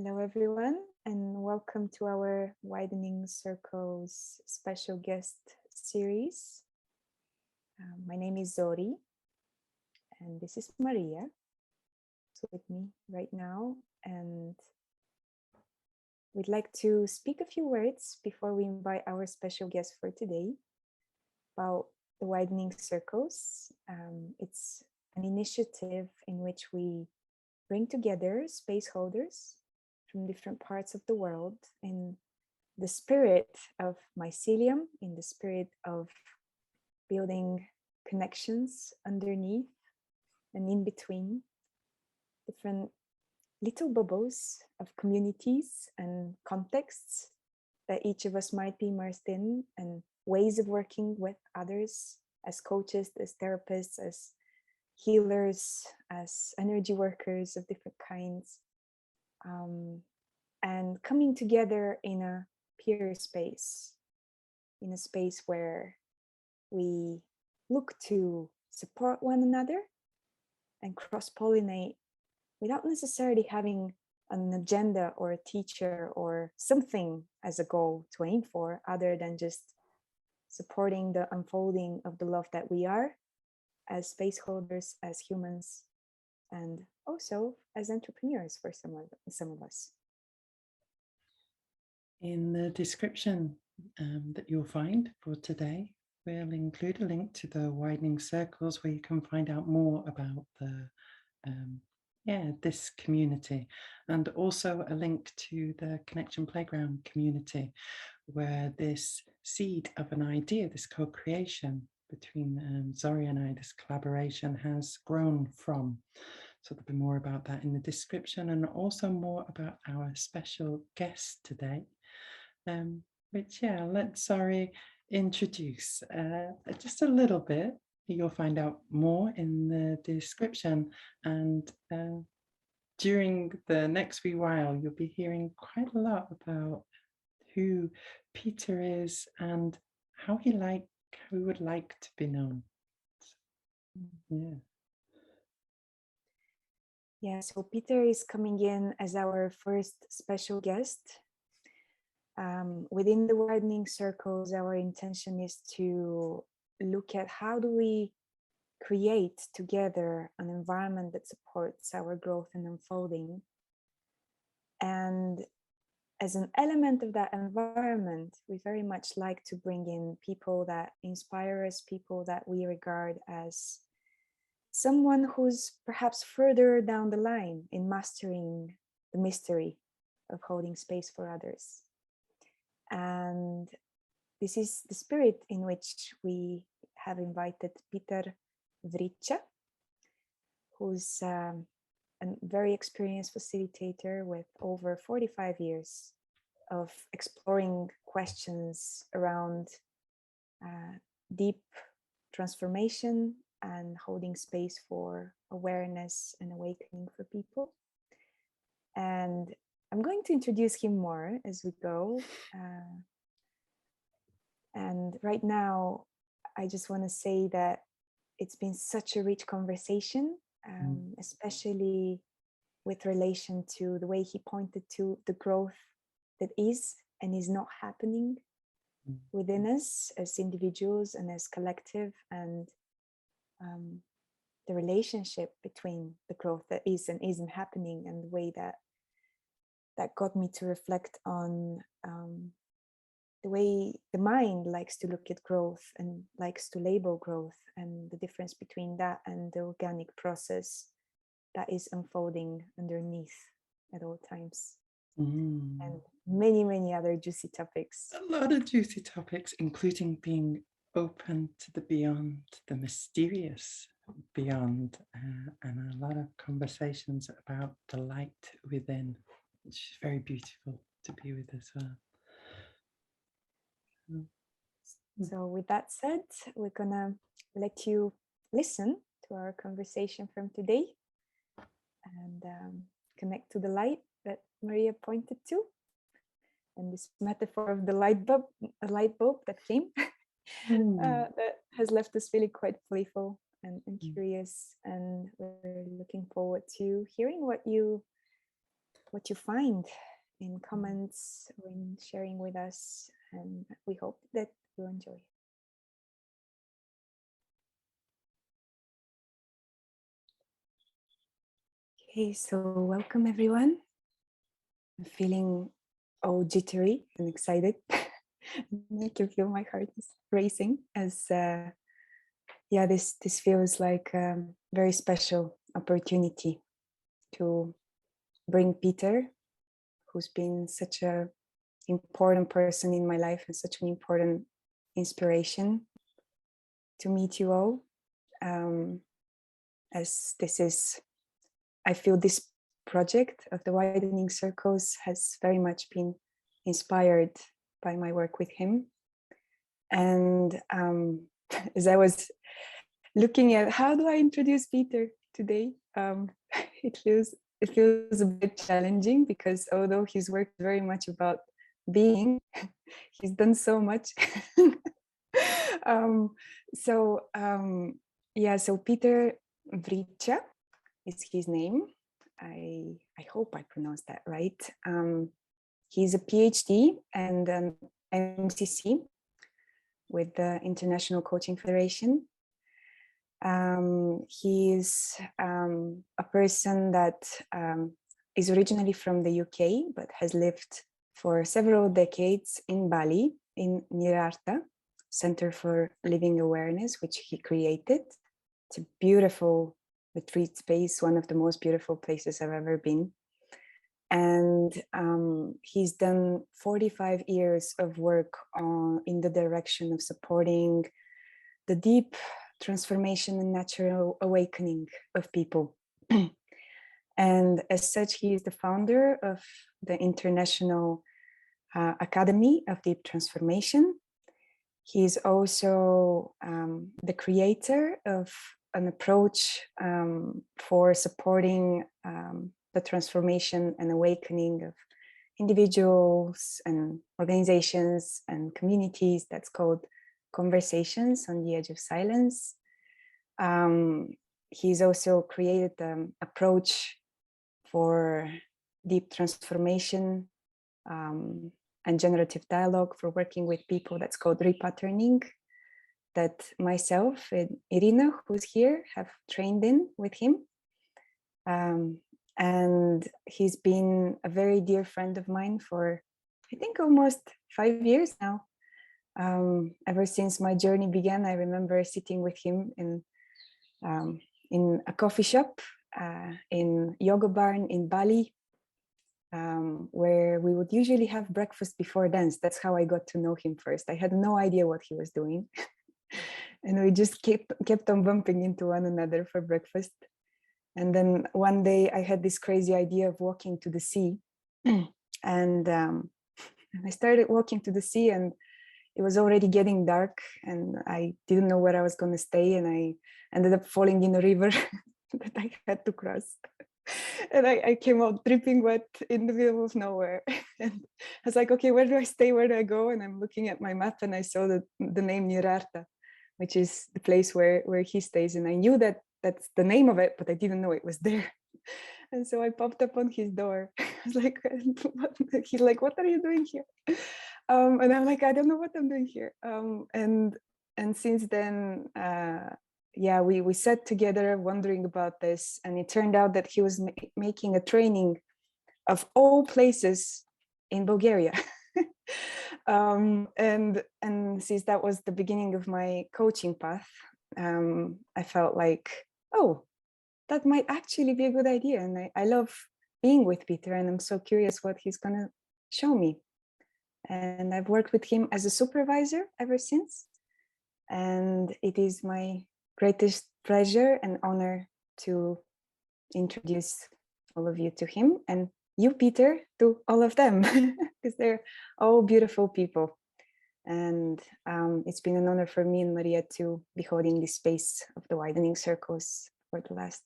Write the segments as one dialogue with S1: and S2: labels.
S1: Hello, everyone, and welcome to our Widening Circles special guest series. My name is Zori, and this is Maria, who's with me right now. And we'd like to speak a few words before we invite our special guest for today about the Widening Circles. It's an initiative in which we bring together space holders from different parts of the world in the spirit of mycelium, in the spirit of building connections underneath and in between different little bubbles of communities and contexts that each of us might be immersed in, and ways of working with others as coaches, as therapists, as healers, as energy workers of different kinds. And coming together in a peer space, in a space where we look to support one another and cross-pollinate without necessarily having an agenda or a teacher or something as a goal to aim for, other than just supporting the unfolding of the love that we are as space holders, as humans, and also as entrepreneurs for some of us.
S2: In the description that you'll find for today, we'll include a link to the Widening Circles where you can find out more about the this community, and also a link to the Connection Playground community, where this seed of an idea, this co-creation between Zori and I, this collaboration has grown from. So there'll be more about that in the description, and also more about our special guest today. Which let Zori introduce just a little bit. You'll find out more in the description, and during the next wee while you'll be hearing quite a lot about who Peter is and how he would like to be known.
S1: So Peter is coming in as our first special guest. Within the Widening Circles, our intention is to look at how do we create together an environment that supports our growth and unfolding. And as an element of that environment, we very much like to bring in people that inspire us, people that we regard as someone who's perhaps further down the line in mastering the mystery of holding space for others. And this is the spirit in which we have invited Peter Wrycza, who's a very experienced facilitator with over 45 years of exploring questions around deep transformation and holding space for awareness and awakening for people. And I'm going to introduce him more as we go. And right now, I just want to say that it's been such a rich conversation, especially with relation to the way he pointed to the growth that is and is not happening within us as individuals and as collective, and the relationship between the growth that is and isn't happening, and the way that got me to reflect on the way the mind likes to look at growth and likes to label growth, and the difference between that and the organic process that is unfolding underneath at all times. And many, many other juicy topics.
S2: A lot of juicy topics, including being open to the beyond, the mysterious beyond, and a lot of conversations about the light within, which is very beautiful to be with as well.
S1: So with that said, we're gonna let you listen to our conversation from today and connect to the light that Maria pointed to, and this metaphor of the light bulb that came that has left us feeling quite playful and curious, and we're looking forward to hearing what you what you find in comments or in sharing with us, and we hope that you enjoy. Okay, so welcome everyone. I'm feeling all jittery and excited. I can feel my heart is racing as yeah, this feels like a very special opportunity to bring Peter, who's been such a important person in my life and such an important inspiration, to meet you all. As this is, I feel this project of the Widening Circles has very much been inspired by my work with him. And as I was looking at how do I introduce Peter today, it feels a bit challenging, because although his work is very much about being, he's done so much. So Peter Wrycza is his name. I hope I pronounced that right. He's a PhD and an MCC with the International Coaching Federation. He's a person that is originally from the UK, but has lived for several decades in Bali, in Nirarta Center for Living Awareness, which he created. It's a beautiful retreat space, one of the most beautiful places I've ever been. And he's done 45 years of work in the direction of supporting the deep transformation and natural awakening of people. And as such, he is the founder of the International Academy of Deep Transformation. He is also the creator of an approach for supporting the transformation and awakening of individuals and organizations and communities that's called Conversations on the Edge of Silence. He's also created an approach for deep transformation and generative dialogue for working with people that's called repatterning, that myself and Irina, who's here, have trained in with him. And he's been a very dear friend of mine for, I think, almost 5 years now. Ever since my journey began, I remember sitting with him in a coffee shop, in Yoga Barn in Bali, where we would usually have breakfast before dance. That's how I got to know him first. I had no idea what he was doing. And we just kept on bumping into one another for breakfast. And then one day I had this crazy idea of walking to the sea. And I started walking to the sea, and it was already getting dark, and I didn't know where I was going to stay. And I ended up falling in a river that I had to cross. And I came out dripping wet in the middle of nowhere. And I was like, okay, where do I stay? Where do I go? And I'm looking at my map, and I saw the name Nirarta, which is the place where he stays. And I knew that that's the name of it, but I didn't know it was there. And so I popped up on his door. I was like, he's like, what are you doing here? And I'm like, I don't know what I'm doing here. And since then, yeah, we sat together wondering about this, and it turned out that he was making a training of all places in Bulgaria. And since that was the beginning of my coaching path, I felt like, oh, that might actually be a good idea. And I love being with Peter, and I'm so curious what he's gonna show me. And I've worked with him as a supervisor ever since. And it is my greatest pleasure and honor to introduce all of you to him, and you, Peter, to all of them, because they're all beautiful people. And it's been an honor for me and Maria to be holding this space of the Widening Circles for the last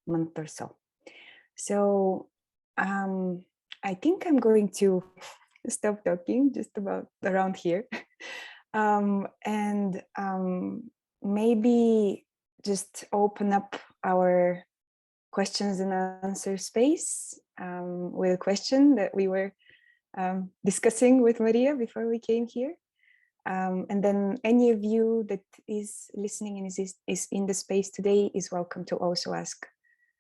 S1: month or so. So I think I'm going to stop talking just about around here, and maybe just open up our questions and answer space with a question that we were discussing with Maria before we came here. And then any of you that is listening and is in the space today is welcome to also ask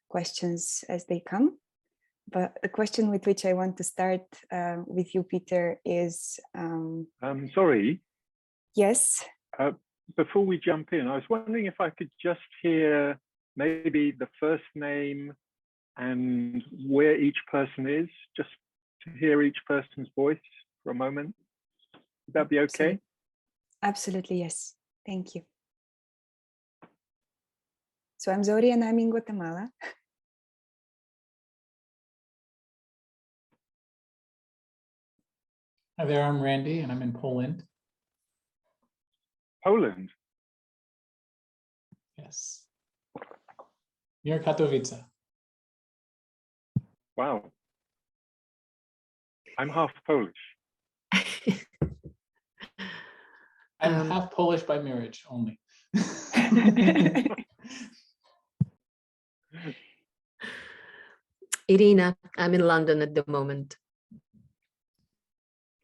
S1: questions as they come. But the question with which I want to start with you, Peter, is...
S3: sorry.
S1: Yes?
S3: Before we jump in, I was wondering if I could just hear maybe the first name and where each person is, just to hear each person's voice for a moment. Would that be okay?
S1: Absolutely, yes. Thank you. So I'm Zori and I'm in Guatemala.
S4: Hi there, I'm Randy and I'm in Poland.
S3: Poland?
S4: Yes. Near Katowice.
S3: Wow. I'm half Polish.
S4: I'm half Polish by marriage only.
S5: Irina, I'm in London at the moment.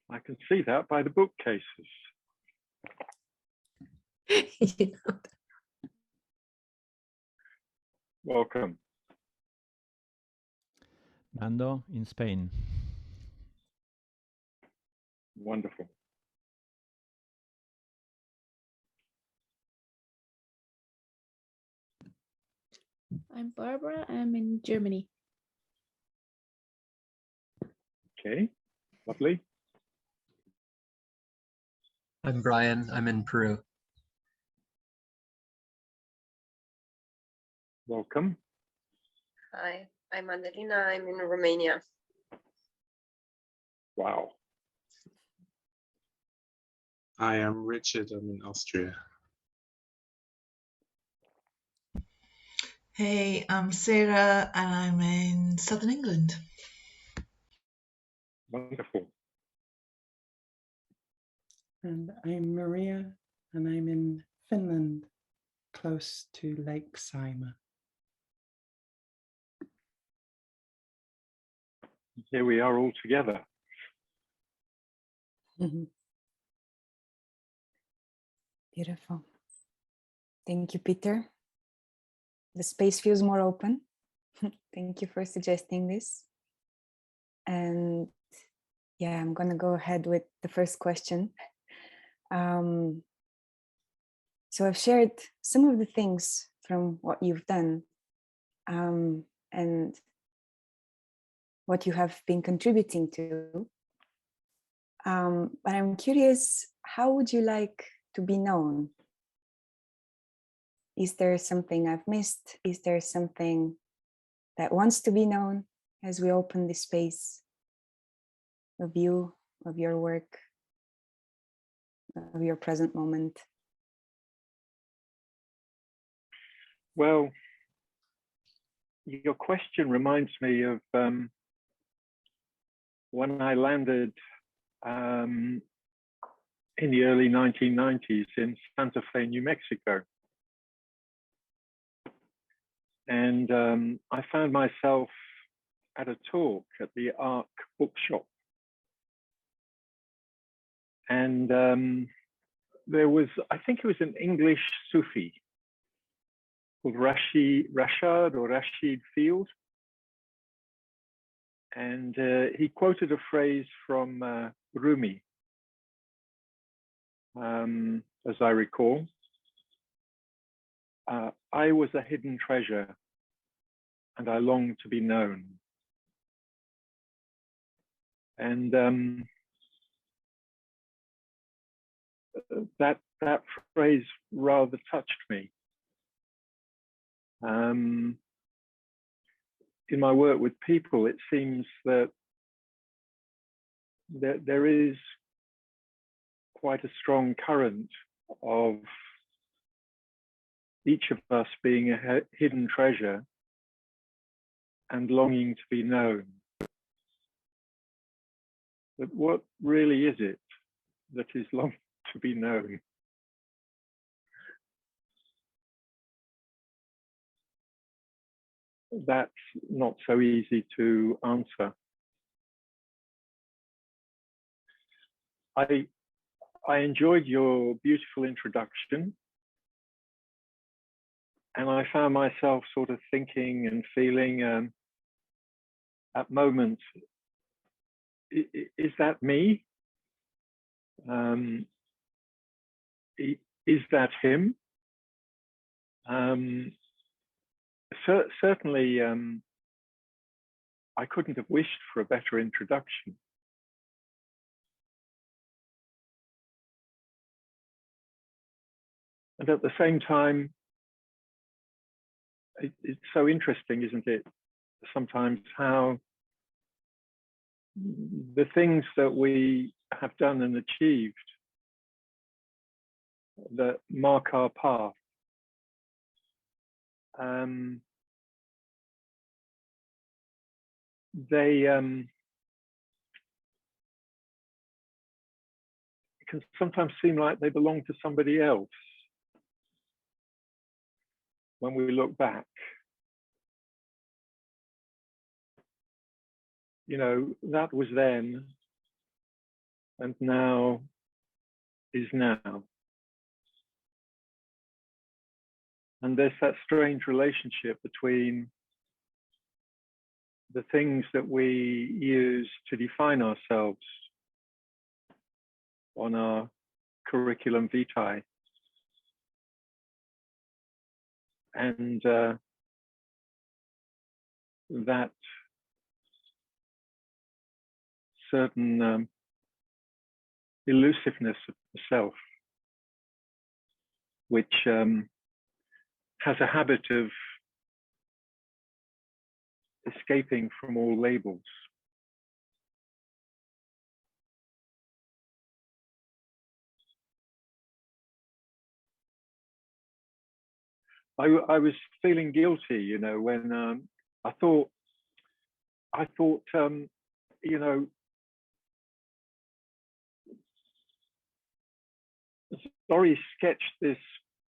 S3: I can see that by the bookcases.
S5: You know.
S3: Welcome.
S6: Nando in Spain.
S3: Wonderful.
S7: I'm Barbara. I'm in Germany.
S3: Okay, lovely.
S8: I'm Brian. I'm in Peru.
S3: Welcome.
S9: Hi, I'm Adelina. I'm in Romania.
S3: Wow.
S10: I am Richard. I'm in Austria.
S11: Hey, I'm Sarah and I'm in Southern England.
S3: Wonderful.
S2: And I'm Maria, and I'm in Finland, close to Lake Saimaa.
S3: Here we are all together.
S1: Beautiful. Thank you, Peter. The space feels more open. Thank you for suggesting this. And yeah, I'm going to go ahead with the first question. So I've shared some of the things from what you've done and what you have been contributing to. But I'm curious, how would you like to be known? Is there something I've missed? Is there something that wants to be known as we open this space of you, of your work, of your present moment?
S3: Well, your question reminds me of when I landed in the early 1990s in Santa Fe, New Mexico. And I found myself at a talk at the Arc bookshop. And there was, I think it was an English Sufi called Rashid Field. And he quoted a phrase from Rumi, as I recall. I was a hidden treasure and I longed to be known. And that phrase rather touched me. In my work with people, it seems that there is quite a strong current of each of us being a hidden treasure and longing to be known. But what really is it that is longing to be known? that's not so easy to answer. I enjoyed your beautiful introduction, and I found myself sort of thinking and feeling at moments, is that me? Is that him? Certainly, I couldn't have wished for a better introduction. And at the same time, it's so interesting, isn't it? Sometimes how the things that we have done and achieved that mark our path, they can sometimes seem like they belong to somebody else when we look back. You know, that was then, and now is now. And there's that strange relationship between the things that we use to define ourselves on our curriculum vitae and that certain elusiveness of the self, which has a habit of escaping from all labels. I was feeling guilty, you know, when I thought, you know, Laurie sketched this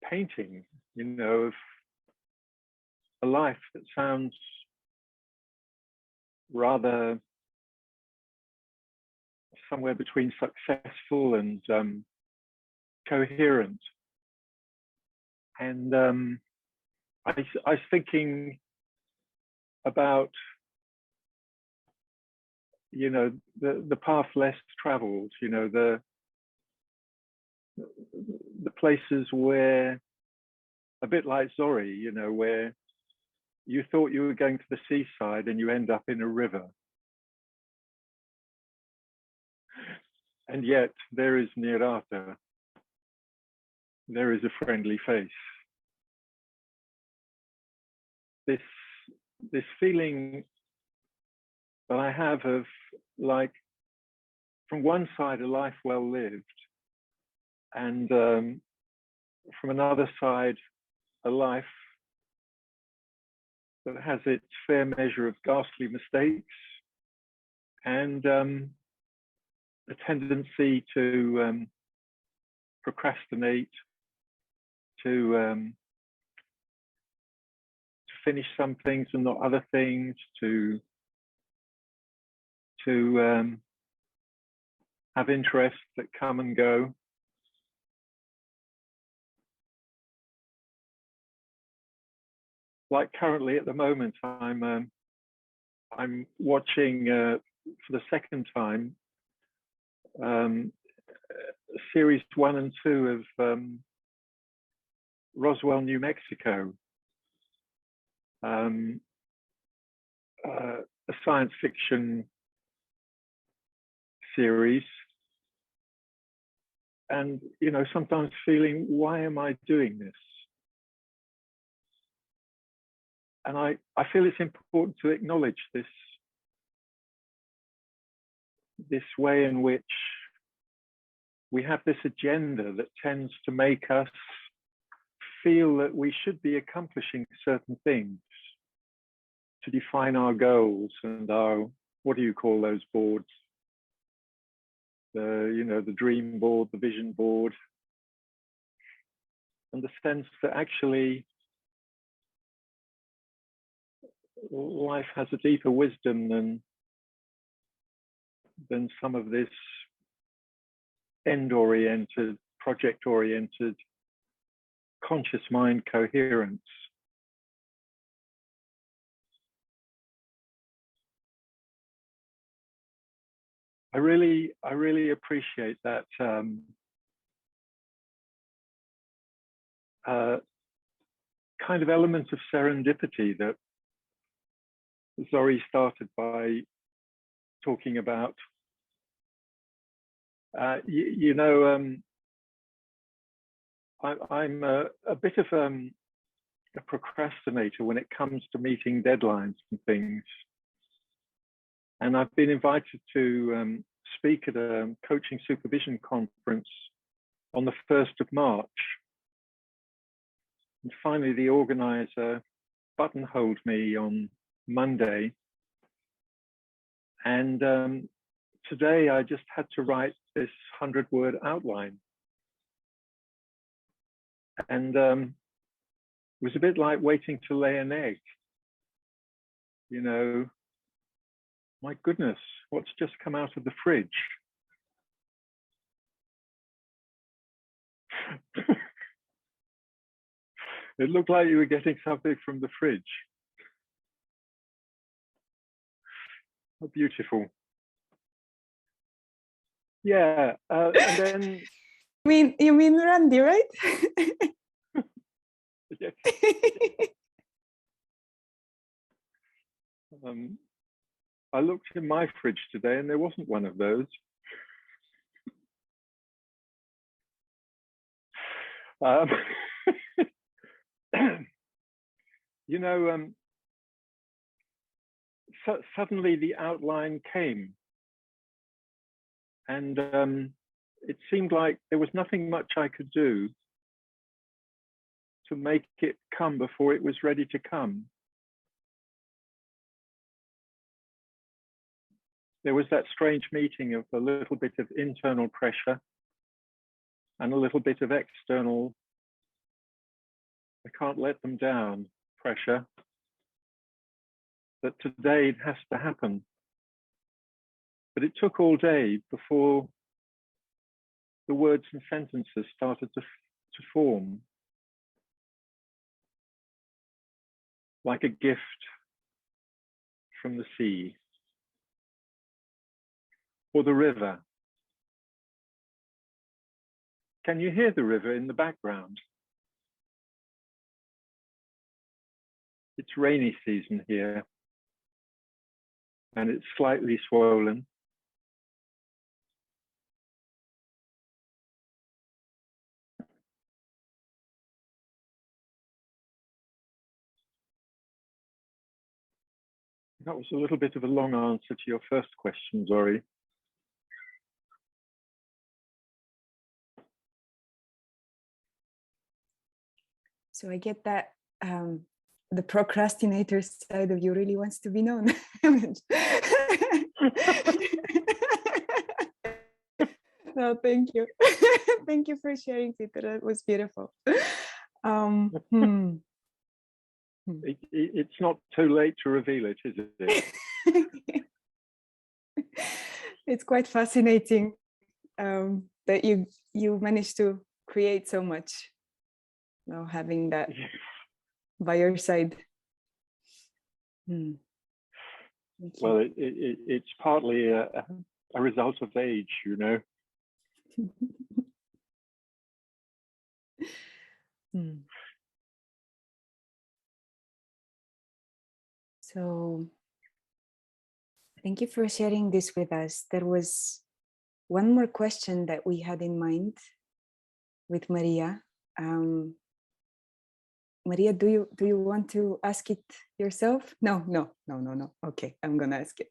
S3: painting, you know, of a life that sounds rather somewhere between successful and coherent. And I was thinking about, you know, the path less traveled, you know, the places where, a bit like Zori, you know, where you thought you were going to the seaside and you end up in a river. And yet there is Nirata. There is a friendly face. This feeling that I have of, like, from one side, a life well lived, and from another side, a life that has its fair measure of ghastly mistakes and a tendency to procrastinate, to finish some things and not other things, to have interests that come and go. Like currently at the moment, I'm watching for the second time series 1 and 2 of Roswell, New Mexico, a science fiction series, and, you know, sometimes feeling, why am I doing this? And I feel it's important to acknowledge this way in which we have this agenda that tends to make us feel that we should be accomplishing certain things to define our goals and our, what do you call those boards? You know, the dream board, the vision board, and the sense that actually life has a deeper wisdom than some of this end-oriented, project-oriented, conscious mind coherence. I really appreciate that kind of element of serendipity that Zori started by talking about. You know, I'm a bit of a procrastinator when it comes to meeting deadlines and things. And I've been invited to speak at a coaching supervision conference on the 1st of March. And finally, the organizer buttonholed me on Monday. And today I just had to write this 100-word outline. And it was a bit like waiting to lay an egg. You know, my goodness, what's just come out of the fridge? It looked like you were getting something from the fridge. How beautiful. Yeah, and then...
S1: You mean Randy, right?
S3: Yes. I looked in my fridge today and there wasn't one of those. You know, suddenly the outline came, and it seemed like there was nothing much I could do to make it come before it was ready to come. There was that strange meeting of a little bit of internal pressure and a little bit of external, I can't let them down pressure, that today it has to happen. But it took all day before the words and sentences started to form, like a gift from the sea or the river. Can you hear the river in the background? It's rainy season here, and it's slightly swollen. That was a little bit of a long answer to your first question, Zori.
S1: So I get that the procrastinator side of you really wants to be known. No, thank you. Thank you for sharing, Peter. That was beautiful.
S3: It's not too late to reveal it, is it?
S1: It's quite fascinating that you managed to create so much. You know, having that by your side.
S3: Well, it's partly a result of age, you know.
S1: So thank you for sharing this with us. There was one more question that we had in mind with Maria. Maria, do you want to ask it yourself? No. Okay, I'm gonna ask it.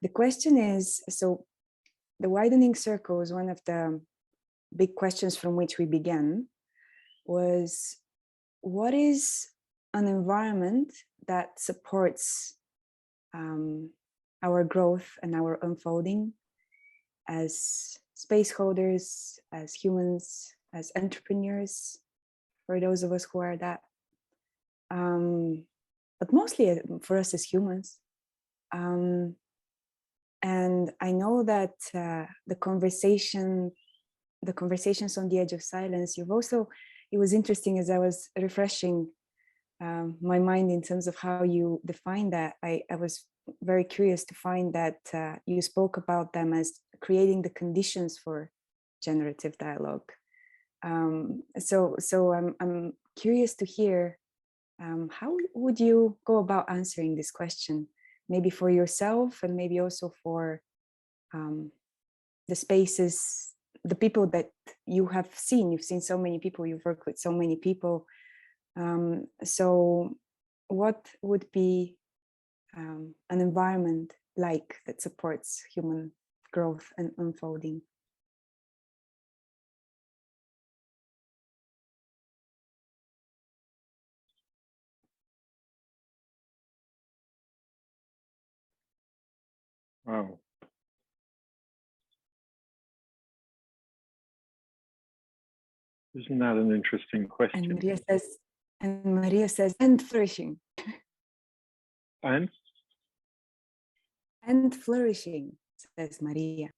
S1: The question is, so the widening circles, one of the big questions from which we began was, what is an environment that supports our growth and our unfolding as space holders, as humans, as entrepreneurs, for those of us who are that. But mostly for us as humans. And I know that the conversations on the edge of silence, it was interesting as I was refreshing my mind in terms of how you define that. I was very curious to find that you spoke about them as creating the conditions for generative dialogue. So I'm curious to hear how would you go about answering this question, maybe for yourself and maybe also for the spaces, the people that you have seen. You've seen so many people, you've worked with so many people. So what would be an environment like that supports human growth and unfolding?
S3: Wow. Isn't that an interesting question?
S1: And Maria says, and flourishing.
S3: And?
S1: And flourishing, says Maria.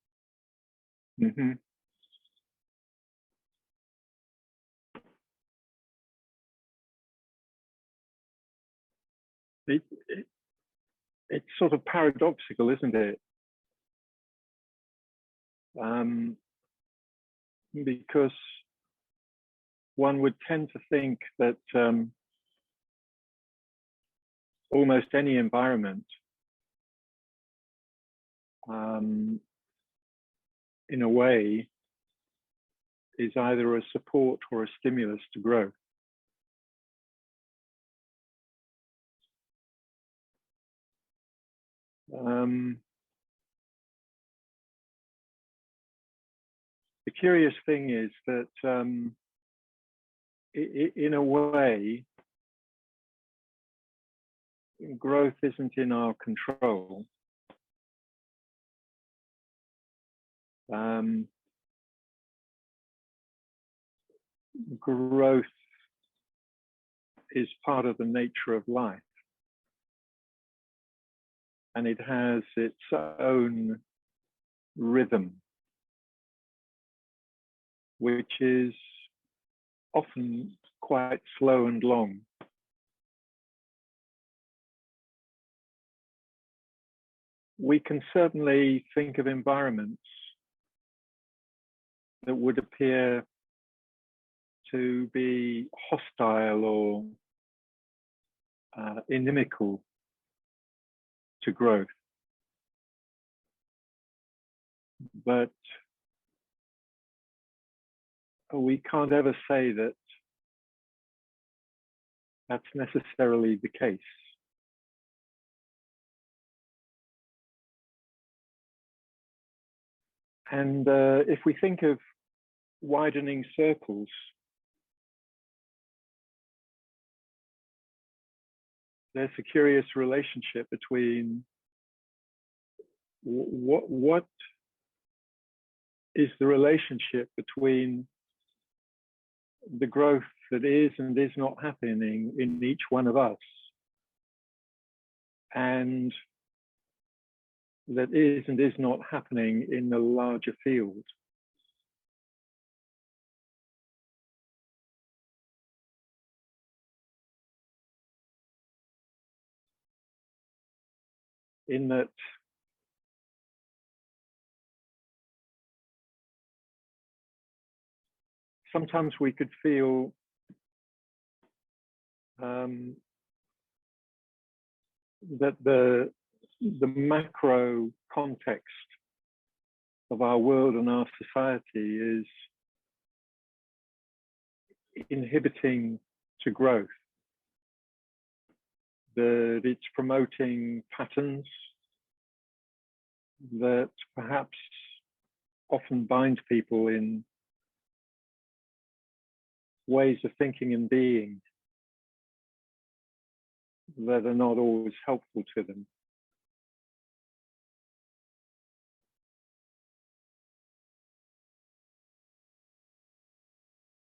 S3: Mm-hmm. It's sort of paradoxical, isn't it? Because one would tend to think that almost any environment, in a way, is either a support or a stimulus to growth. The curious thing is that in a way, growth isn't in our control. Growth is part of the nature of life, and it has its own rhythm, which is often quite slow and long. We can certainly think of environments that would appear to be hostile or inimical to growth. But we can't ever say that that's necessarily the case. And if we think of widening circles, there's a curious relationship between what is the relationship between the growth that is and is not happening in each one of us, and that is and is not happening in the larger field. In that sometimes we could feel that the macro context of our world and our society is inhibiting to growth, that it's promoting patterns that perhaps often bind people in ways of thinking and being that are not always helpful to them.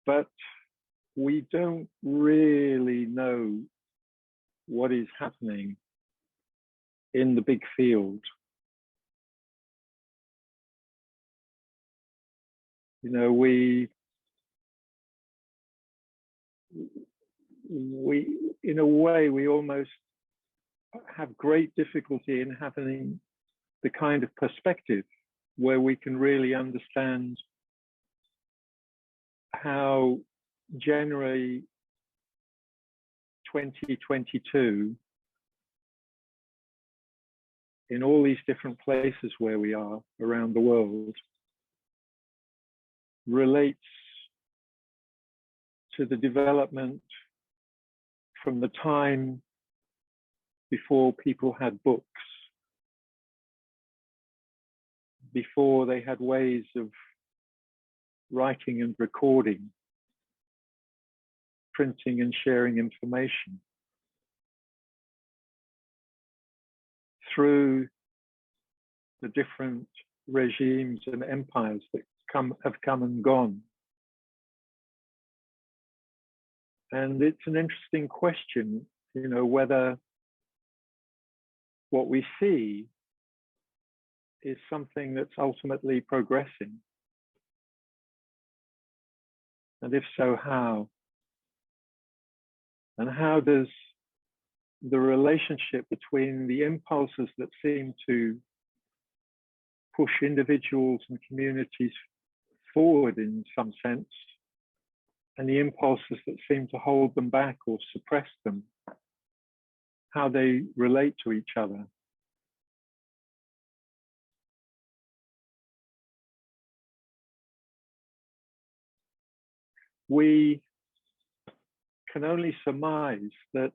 S3: But we don't really know what is happening in the big field. You know, we in a way, we almost have great difficulty in having the kind of perspective where we can really understand how January 2022, in all these different places where we are around the world, relates to the development from the time before people had books, before they had ways of writing and recording, printing and sharing information, through the different regimes and empires that have come and gone. And it's an interesting question, you know, whether what we see is something that's ultimately progressing. And if so, how? And how does the relationship between the impulses that seem to push individuals and communities forward in some sense, and the impulses that seem to hold them back or suppress them, how they relate to each other? We can only surmise that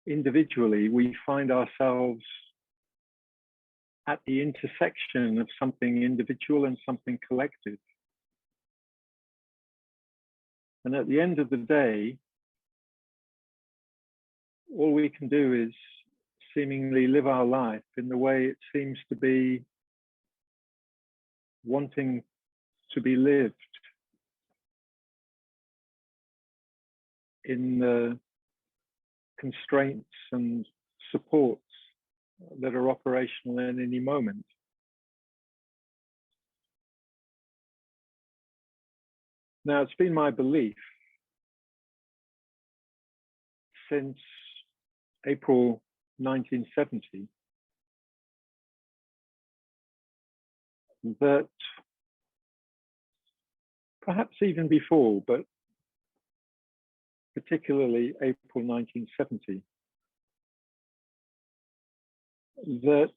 S3: individually we find ourselves at the intersection of something individual and something collective. And at the end of the day, all we can do is seemingly live our life in the way it seems to be wanting to be lived, in the constraints and supports that are operational in any moment. Now, it's been my belief since April 1970 that, perhaps even before, but particularly April 1970, that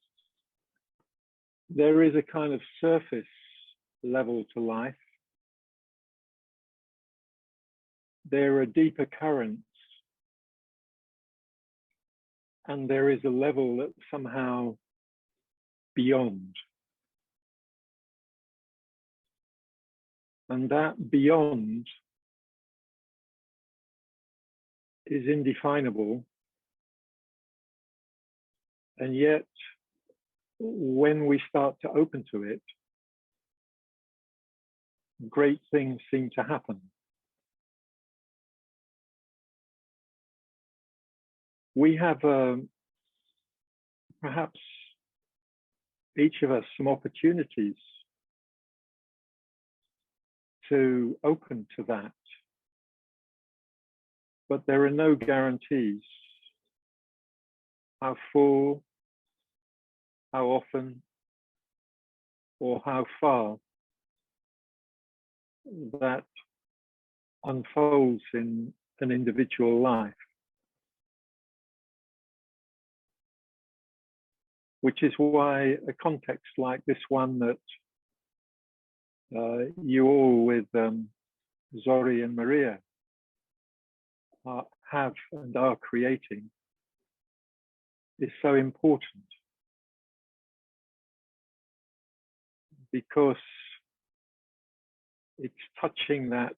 S3: there is a kind of surface level to life. There are deeper currents, and there is a level that's somehow beyond. And that beyond is indefinable. And yet, when we start to open to it, great things seem to happen. We have perhaps each of us some opportunities to open to that, but there are no guarantees how full, how often, or how far that unfolds in an individual life. Which is why a context like this one that you all with Zori and Maria have and are creating is so important, because it's touching that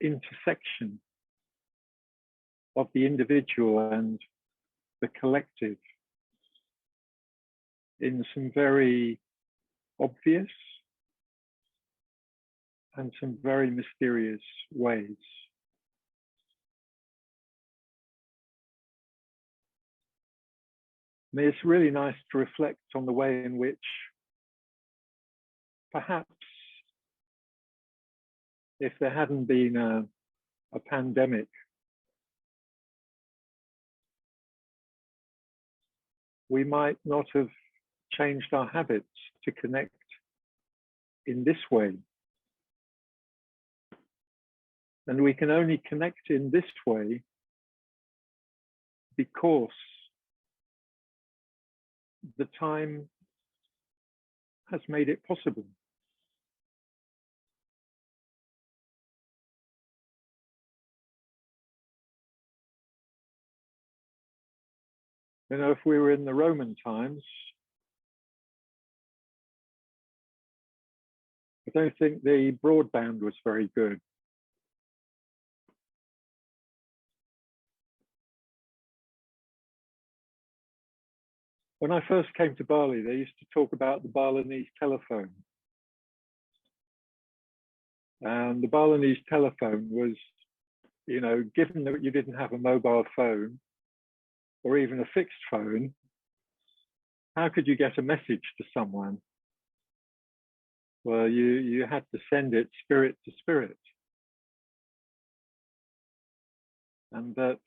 S3: intersection of the individual and the collective in some very obvious and some very mysterious ways. I mean, it's really nice to reflect on the way in which perhaps if there hadn't been a pandemic, we might not have changed our habits to connect in this way. And we can only connect in this way because the time has made it possible. You know, if we were in the Roman times, I don't think the broadband was very good. When I first came to Bali, they used to talk about the Balinese telephone. And the Balinese telephone was, you know, given that you didn't have a mobile phone or even a fixed phone, how could you get a message to someone? Well, you had to send it spirit to spirit. And that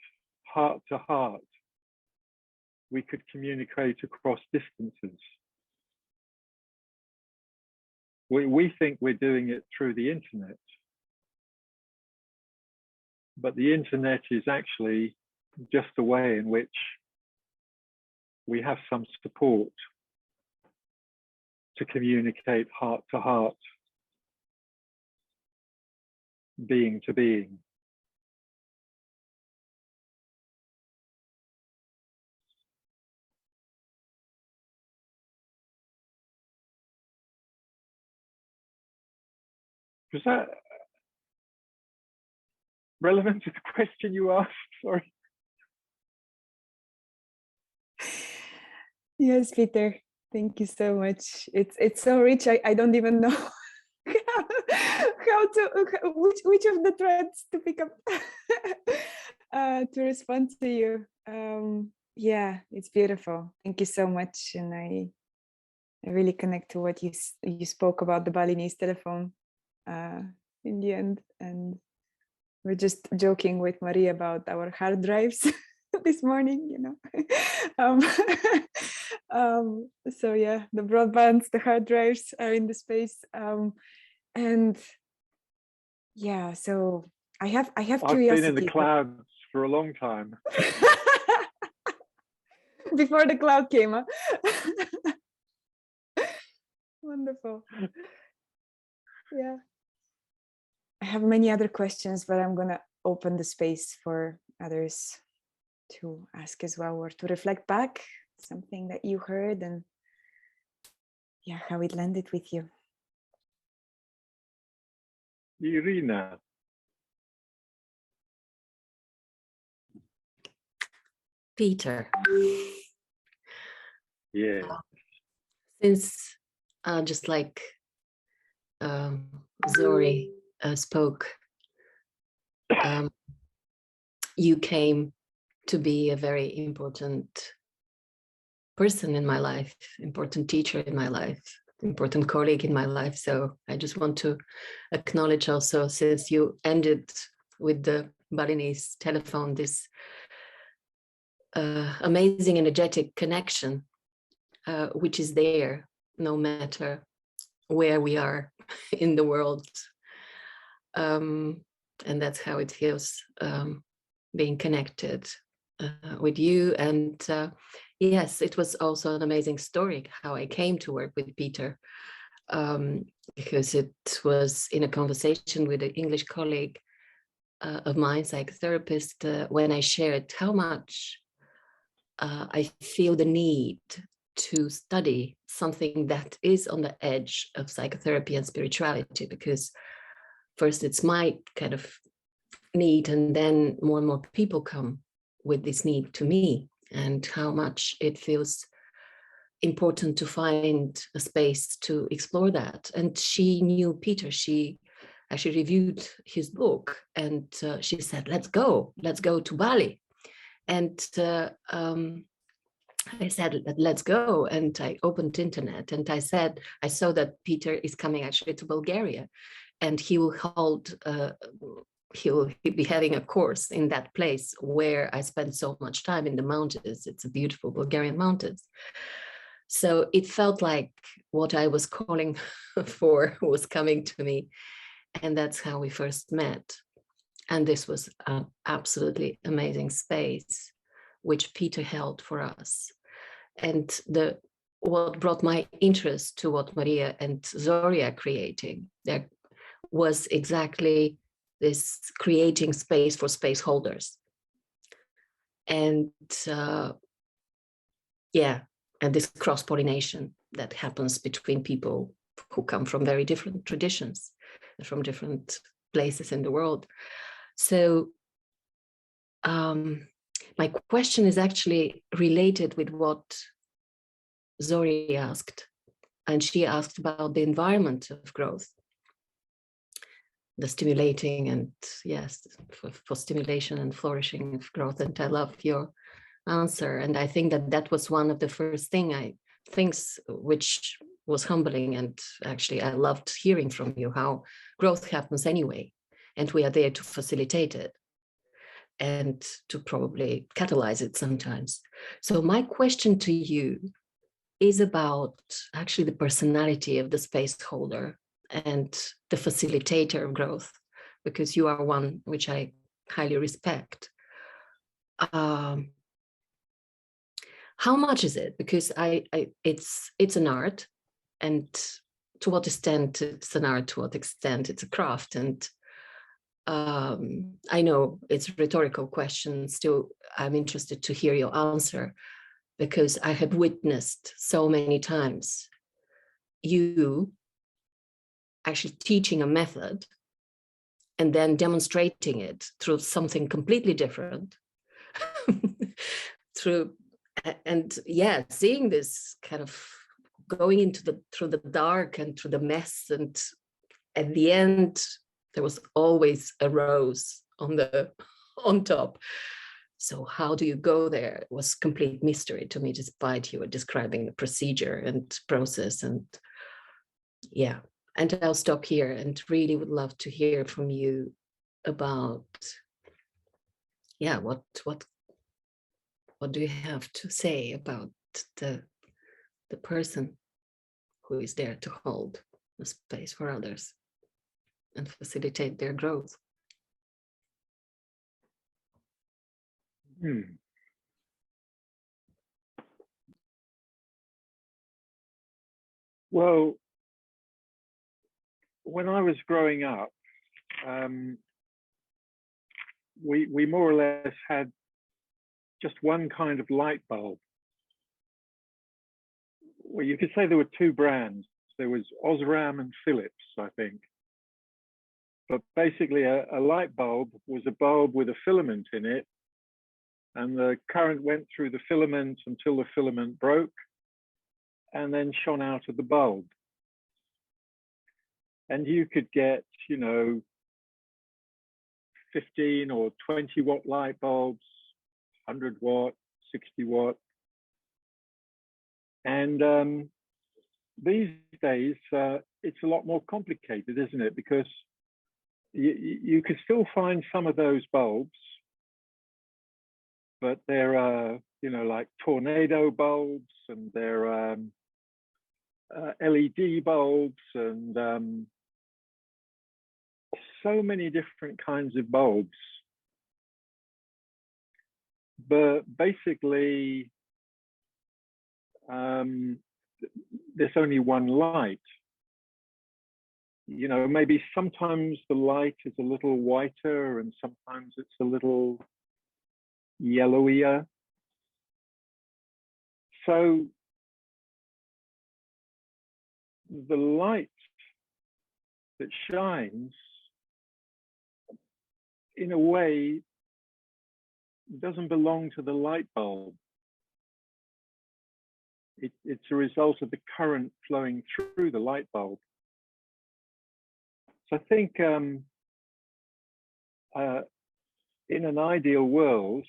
S3: heart to heart, we could communicate across distances. We think we're doing it through the internet, but the internet is actually just a way in which we have some support to communicate heart to heart, being to being. Was that relevant to the question you asked? Sorry.
S1: Yes, Peter. Thank you so much. It's so rich. I don't even know which of the threads to pick up to respond to you. Yeah, it's beautiful. Thank you so much, and I really connect to what you spoke about the Balinese telephone in the end, and we're just joking with Maria about our hard drives this morning, you know. So yeah, the broadbands, the hard drives are in the space, and yeah. So I have curiosity.
S3: I've been in the clouds for a long time.
S1: Before the cloud came, huh? Wonderful. Yeah. I have many other questions, but I'm gonna open the space for others to ask as well, or to reflect back something that you heard, and yeah, how it landed with you.
S3: Irina.
S5: Peter.
S3: Yeah.
S5: Since just like Zori spoke, you came to be a very important person in my life, important teacher in my life, important colleague in my life. So I just want to acknowledge also, since you ended with the Balinese telephone, this amazing energetic connection, which is there no matter where we are in the world. And that's how it feels, being connected with you. And yes, it was also an amazing story how I came to work with Peter, because it was in a conversation with an English colleague of mine, psychotherapist, when I shared how much I feel the need to study something that is on the edge of psychotherapy and spirituality, because first it's my kind of need, and then more and more people come with this need to me, and how much it feels important to find a space to explore that. And she knew Peter. She actually reviewed his book, and she said, let's go to Bali. And I said, let's go. And I opened internet, and I said, I saw that Peter is coming actually to Bulgaria, and he will hold, he'll be having a course in that place where I spent so much time in the mountains. It's a beautiful Bulgarian mountains. So it felt like what I was calling for was coming to me. And that's how we first met. And this was an absolutely amazing space, which Peter held for us. And what brought my interest to what Maria and Zoria are creating there was exactly this creating space for space holders. And yeah, and this cross-pollination that happens between people who come from very different traditions, from different places in the world. So my question is actually related with what Zori asked, and she asked about the environment of growth, the stimulating and yes, for stimulation and flourishing of growth. And I love your answer. And I think that was one of the first things which was humbling. And actually, I loved hearing from you how growth happens anyway. And we are there to facilitate it and to probably catalyze it sometimes. So my question to you is about actually the personality of the space holder and the facilitator of growth, because you are one which I highly respect. How much is it? Because it's an art, and to what extent it's an art, to what extent it's a craft. And I know it's a rhetorical question. Still, I'm interested to hear your answer, because I have witnessed so many times you actually teaching a method and then demonstrating it through something completely different. And yeah, seeing this kind of going through the dark and through the mess, and at the end there was always a rose on top. So how do you go there? It was complete mystery to me, despite you were describing the procedure and process. And yeah, and I'll stop here and really would love to hear from you about, yeah, what do you have to say about the person who is there to hold the space for others and facilitate their growth?
S3: Well, when I was growing up, we more or less had just one kind of light bulb. Well, you could say there were two brands. There was Osram and Philips, I think. But basically a light bulb was a bulb with a filament in it, and the current went through the filament until the filament broke and then shone out of the bulb. And you could get, 15 or 20 watt light bulbs, 100 watt, 60 watt. And these days, it's a lot more complicated, isn't it? Because you could still find some of those bulbs, but they're, like tornado bulbs, and they're LED bulbs, and so many different kinds of bulbs. But basically, there's only one light. Maybe sometimes the light is a little whiter and sometimes it's a little yellowier. So the light that shines, in a way, doesn't belong to the light bulb. It's a result of the current flowing through the light bulb. So I think in an ideal world,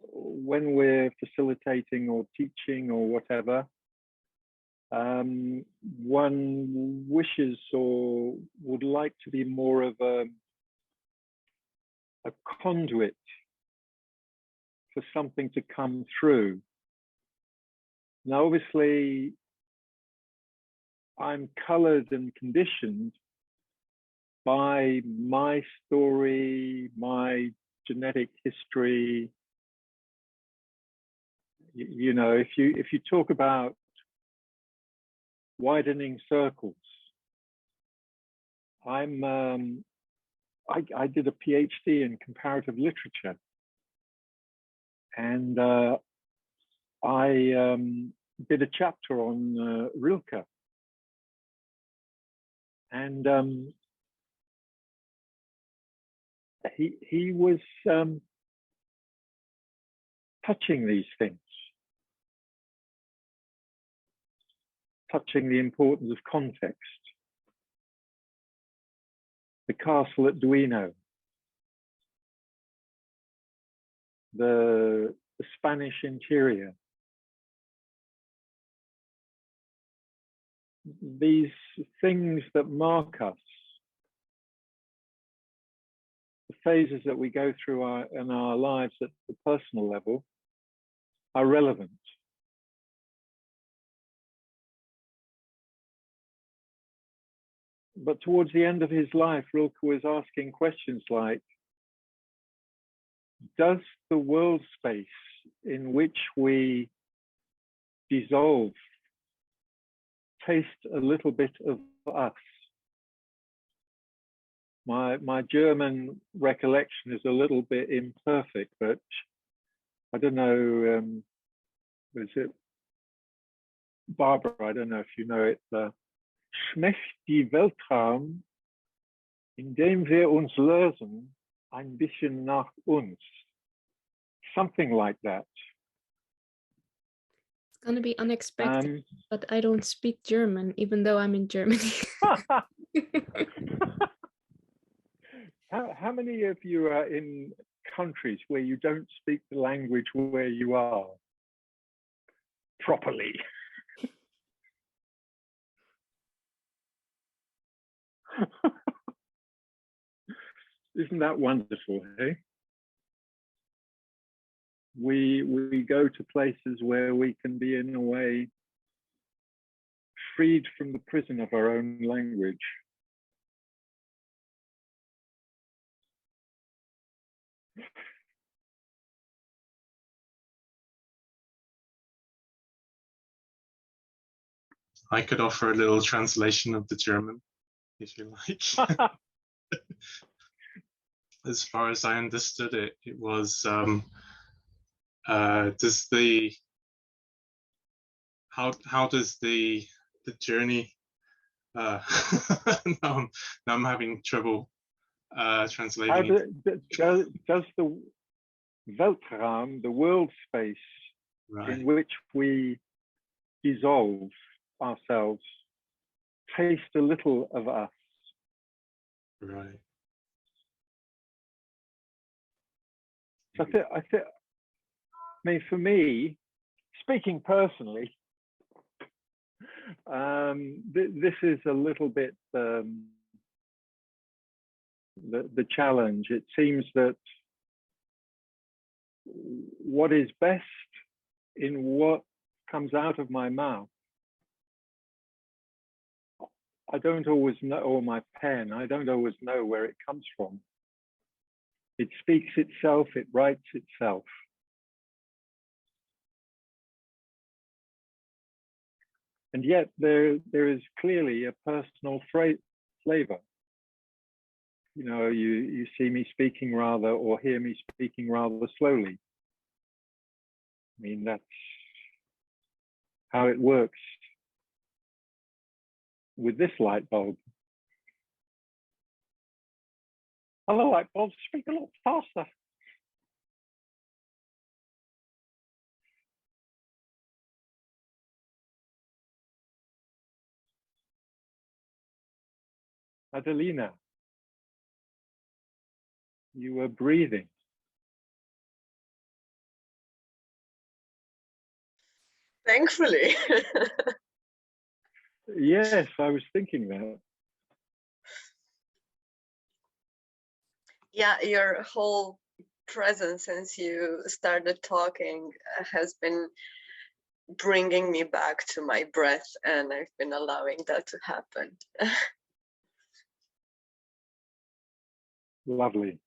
S3: when we're facilitating or teaching or whatever, one wishes or would like to be more of a conduit for something to come through. Now, obviously, I'm colored and conditioned by my story, my genetic history. You know, if you talk about widening circles, I did a PhD in comparative literature, and I did a chapter on Rilke, and he was touching these things, touching the importance of context. The castle at Duino, the Spanish interior. These things that mark us, the phases that we go through in our lives at the personal level, are relevant. But towards the end of his life, Rilke was asking questions like, does the world space in which we dissolve taste a little bit of us? My German recollection is a little bit imperfect, but I don't know, was it Barbara? I don't know if you know it. Schmeckt die Weltraum, indem wir uns lösen, ein bisschen nach uns. Something like that.
S7: It's going to be unexpected, but I don't speak German, even though I'm in Germany.
S3: How many of you are in countries where you don't speak the language where you are properly? Isn't that wonderful, hey? We go to places where we can be, in a way, freed from the prison of our own language.
S10: I could offer a little translation of the German, if you like. As far as I understood it, it was how does the journey now I'm having trouble translating.
S3: How does the Weltraum, the world space, right, in which we dissolve ourselves, taste a little of us?
S10: Right.
S3: So I mean, for me, speaking personally, this is a little bit the challenge. It seems that what is best in what comes out of my mouth, I don't always know, or my pen, I don't always know where it comes from. It speaks itself, it writes itself. And yet there is clearly a personal flavor. You know, you see me speaking rather, or hear me speaking rather slowly. I mean, that's how it works with this light bulb. Other light bulbs speak a lot faster. Adelina, you were breathing.
S9: Thankfully.
S3: Yes, I was thinking that.
S9: Yeah, your whole presence since you started talking has been bringing me back to my breath, and I've been allowing that to happen.
S3: Lovely.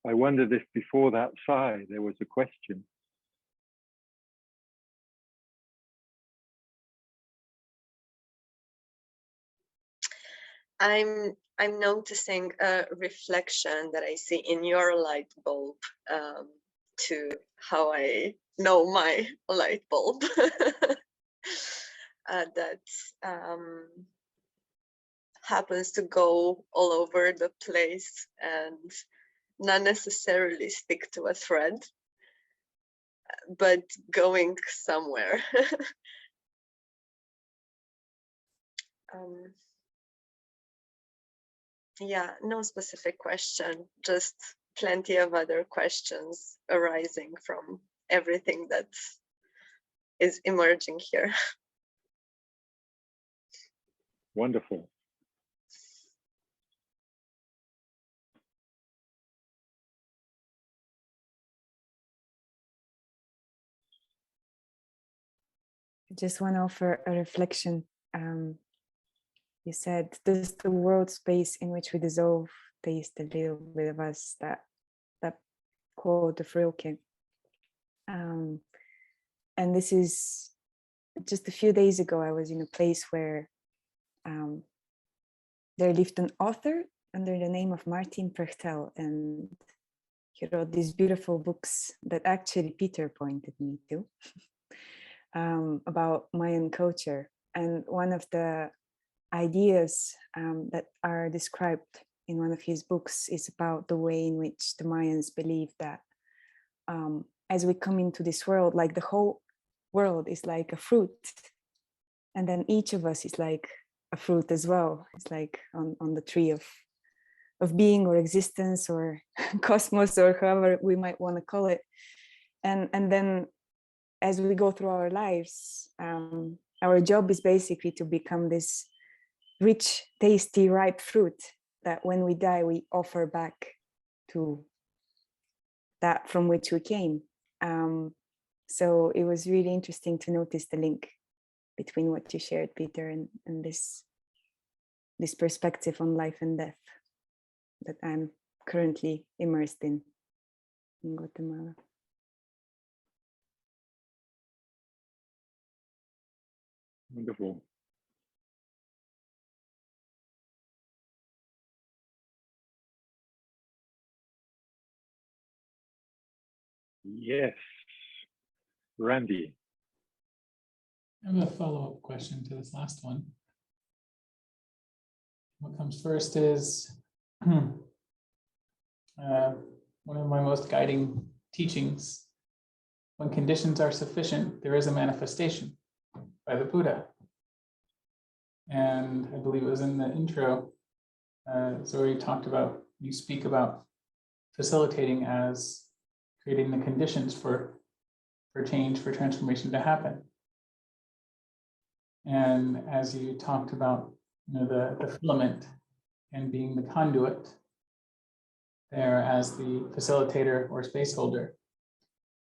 S3: I wondered if before that sigh there was a question.
S9: I'm noticing a reflection that I see in your light bulb to how I know my light bulb. That happens to go all over the place and not necessarily stick to a thread, but going somewhere. Yeah, no specific question, just plenty of other questions arising from everything that is emerging here.
S3: Wonderful.
S1: I just want to offer a reflection. You said, does the world space in which we dissolve taste a little bit of us? That quote of Rilke. And this is just a few days ago, I was in a place where there lived an author under the name of Martin Prechtel, and he wrote these beautiful books that actually Peter pointed me to about Mayan culture. And one of the ideas that are described in one of his books is about the way in which the Mayans believe that as we come into this world, like the whole world is like a fruit, and then each of us is like a fruit as well. It's like on the tree of being or existence or cosmos, or however we might want to call it. And then as we go through our lives, our job is basically to become this rich, tasty, ripe fruit that when we die, we offer back to that from which we came. So it was really interesting to notice the link between what you shared, Peter, and this perspective on life and death that I'm currently immersed in Guatemala.
S3: Wonderful. Yes. Randy.
S4: I have a follow-up question to this last one. What comes first is one of my most guiding teachings. When conditions are sufficient, there is a manifestation by the Buddha. And I believe it was in the intro, Zoe talked about, you speak about facilitating as creating the conditions for change, for transformation to happen. And as you talked about, the filament and being the conduit there as the facilitator or space holder,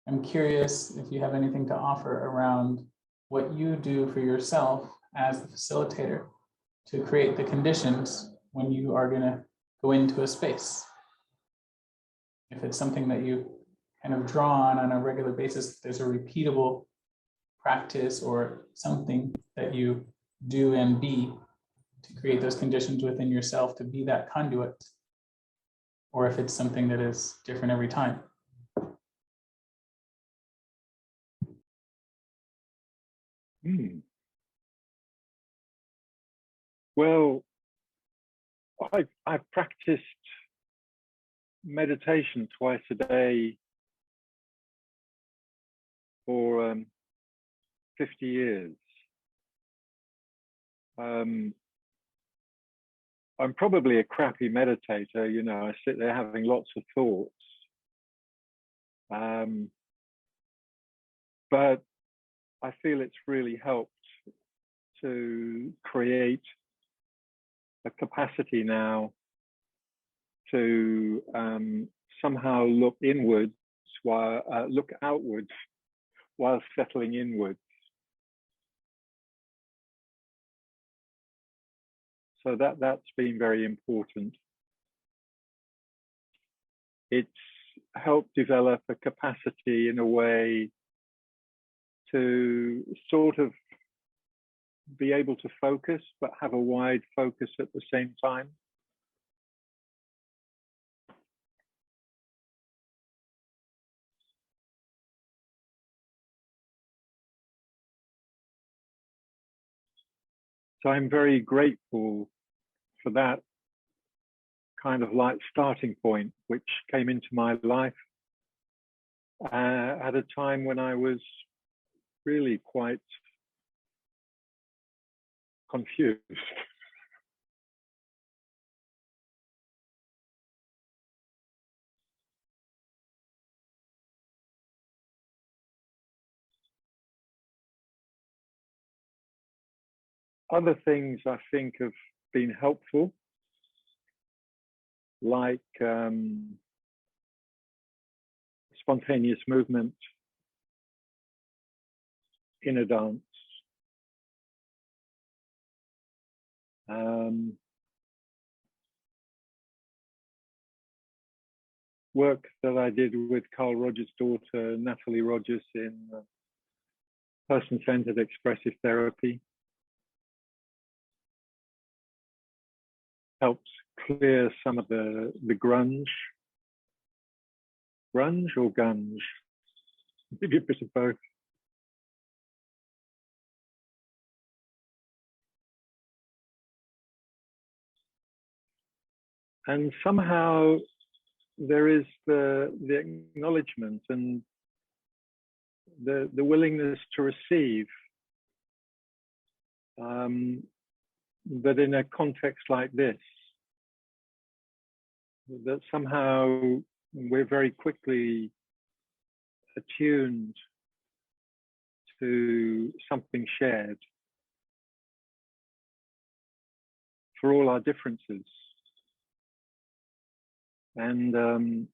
S4: I'm curious if you have anything to offer around what you do for yourself as the facilitator to create the conditions when you are going to go into a space. If it's something that you kind of draw on a regular basis, if there's a repeatable practice or something that you do and be to create those conditions within yourself to be that conduit, or if it's something that is different every time.
S3: Well, I've practiced meditation twice a day 50 years. I'm probably a crappy meditator, you know, I sit there having lots of thoughts. But I feel it's really helped to create a capacity now to somehow look inwards while look outwards while settling inwards. So that's been very important. It's helped develop a capacity in a way to sort of be able to focus, but have a wide focus at the same time. So I'm very grateful for that kind of like starting point, which came into my life at a time when I was really quite confused. Other things I think have been helpful, like spontaneous movement in a dance. Work that I did with Carl Rogers' daughter, Natalie Rogers, in person-centered expressive therapy. Helps clear some of the grunge. Grunge or gunge? Maybe a bit of both. And somehow there is the acknowledgement and the willingness to receive that in a context like this, that somehow we're very quickly attuned to something shared for all our differences. And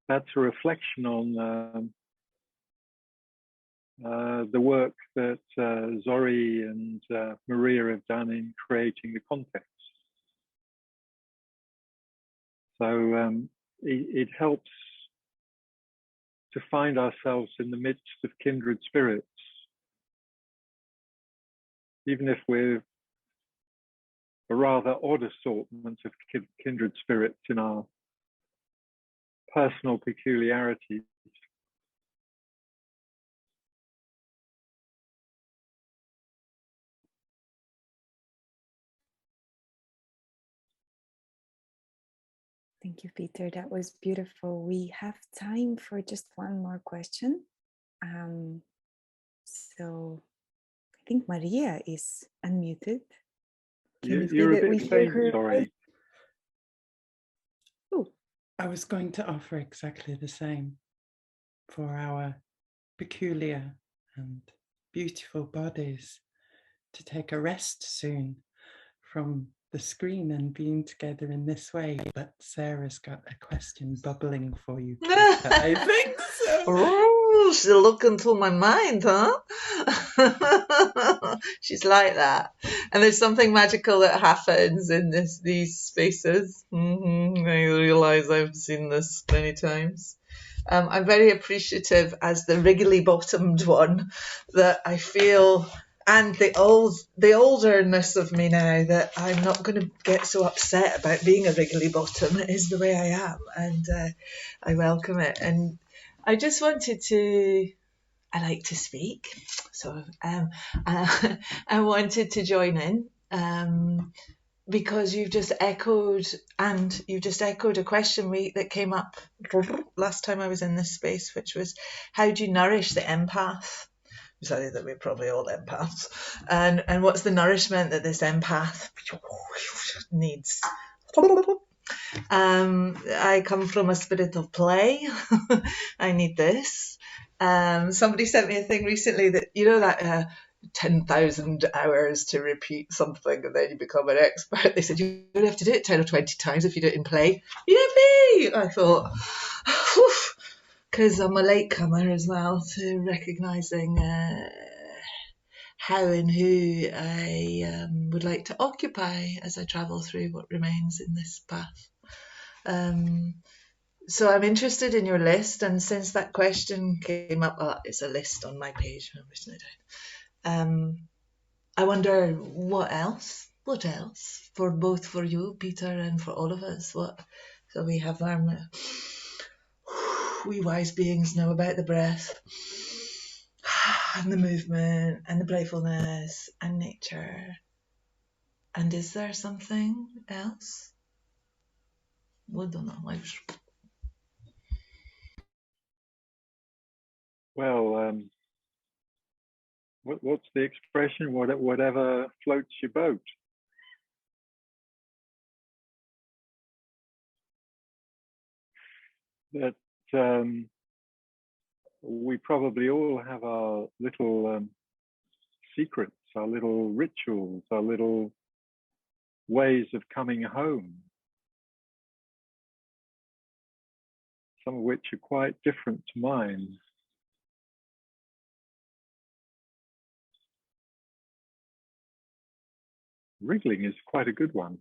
S3: that's a reflection on the work that Zori and Maria have done in creating the context. So it helps to find ourselves in the midst of kindred spirits, even if we're a rather odd assortment of kindred spirits in our personal peculiarities.
S1: Thank you, Peter. That was beautiful. We have time for just one more question. So I think Maria is unmuted. Can
S3: You're a bit faint, sorry.
S1: Oh.
S2: I was going to offer exactly the same for our peculiar and beautiful bodies to take a rest soon from the screen and being together in this way. But Sarah's got a question bubbling for you, Peter, I think so.
S11: Oh, she's looking through my mind, huh? She's like that. And there's something magical that happens in these spaces. I realise I've seen this many times. I'm very appreciative as the wriggly bottomed one that I feel, and the olderness of me now, that I'm not going to get so upset about being a wriggly bottom. It is the way I am, and I welcome it. And I just wanted to, I like to speak, so I wanted to join in because you've just echoed a question that came up last time I was in this space, which was, how do you nourish the empath? decided that we're probably all empaths. And what's the nourishment that this empath needs? I come from a spirit of play. I need this. Somebody sent me a thing recently that, you know, that 10,000 hours to repeat something and then you become an expert. They said you don't have to do it 10 or 20 times if you do it in play. Yippee! I thought, because I'm a latecomer as well to recognising how and who I would like to occupy as I travel through what remains in this path. So I'm interested in your list, and since that question came up, it's a list on my page, I've written it down. I wonder what else for both for you, Peter, and for all of us. So we have we wise beings know about the breath and the movement and the playfulness and nature. And is there something else? We don't know.
S3: Well, what's the expression? Whatever floats your boat. That we probably all have our little secrets, our little rituals, our little ways of coming home, some of which are quite different to mine. Wriggling is quite a good one.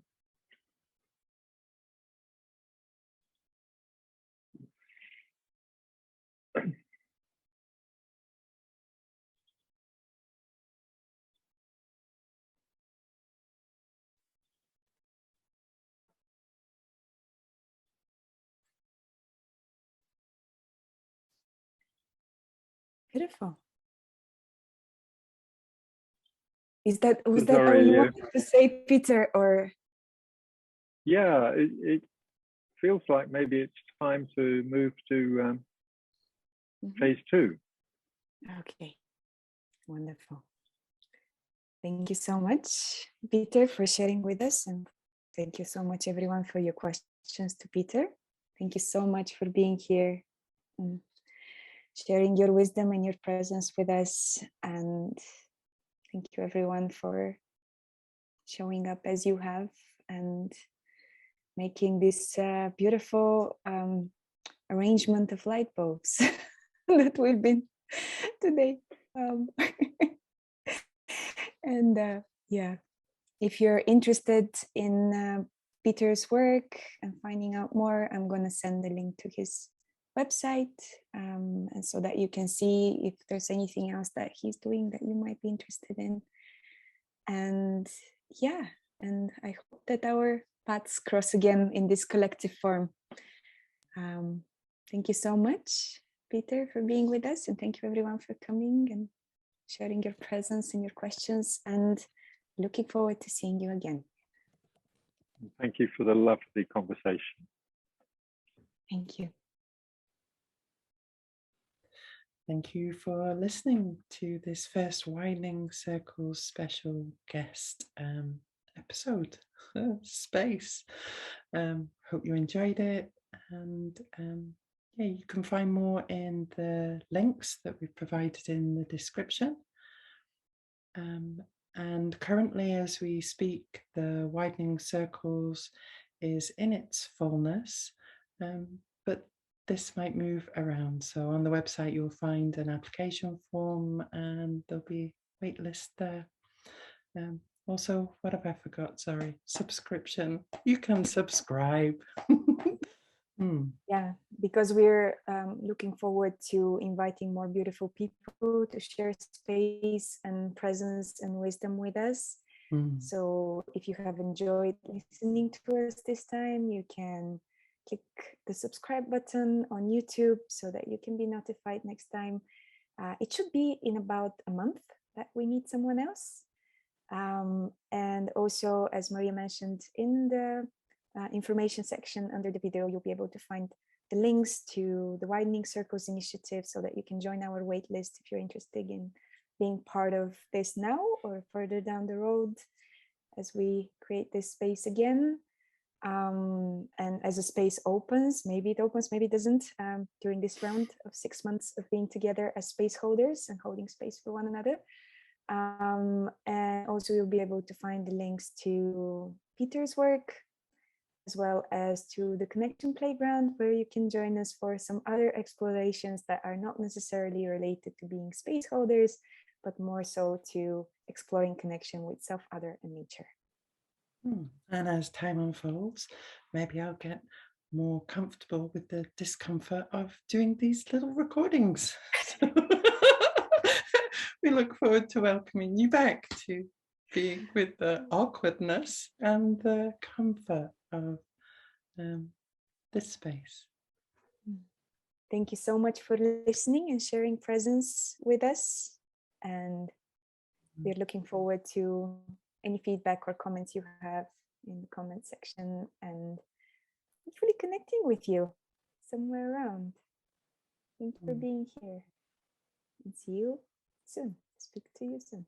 S1: Beautiful. Was that all you wanted to say, Peter, or?
S3: Yeah, it feels like maybe it's time to move to phase 2.
S1: Okay, wonderful. Thank you so much, Peter, for sharing with us, and thank you so much, everyone, for your questions to Peter. Thank you so much for being here and sharing your wisdom and your presence with us. And thank you, everyone, for showing up as you have and making this beautiful arrangement of light bulbs that we've been today. And yeah, if you're interested in Peter's work and finding out more, I'm going to send the link to his website, and so that you can see if there's anything else that he's doing that you might be interested in. And yeah, and I hope that our paths cross again in this collective form. Thank you so much, Peter, for being with us, and thank you everyone for coming and sharing your presence and your questions, and looking forward to seeing you again.
S3: Thank you for the lovely conversation.
S1: Thank you.
S2: Thank you for listening to this first Widening Circles special guest episode, Space. Hope you enjoyed it, and yeah, you can find more in the links that we've provided in the description. And currently, as we speak, the Widening Circles is in its fullness, but this might move around. So on the website, you'll find an application form and there'll be a wait list there. Also, what have I forgot? Sorry, subscription. You can subscribe.
S1: Yeah, because we're looking forward to inviting more beautiful people to share space and presence and wisdom with us. So if you have enjoyed listening to us this time, you can click the subscribe button on YouTube so that you can be notified next time. It should be in about a month that we meet someone else. And also, as Maria mentioned, in the information section under the video, you'll be able to find the links to the Widening Circles initiative so that you can join our wait list if you're interested in being part of this now or further down the road as we create this space again. And as a space opens, maybe it opens, maybe it doesn't, during this round of 6 months of being together as space holders and holding space for one another. And also you'll be able to find the links to Peter's work, as well as to the Connection Playground, where you can join us for some other explorations that are not necessarily related to being space holders, but more so to exploring connection with self, other, and nature.
S2: And as time unfolds, maybe I'll get more comfortable with the discomfort of doing these little recordings. We look forward to welcoming you back to being with the awkwardness and the comfort of this space.
S1: Thank you so much for listening and sharing presence with us. And we're looking forward to any feedback or comments you have in the comment section, and hopefully connecting with you somewhere around. Thank you for being here, and see you soon. Speak to you soon.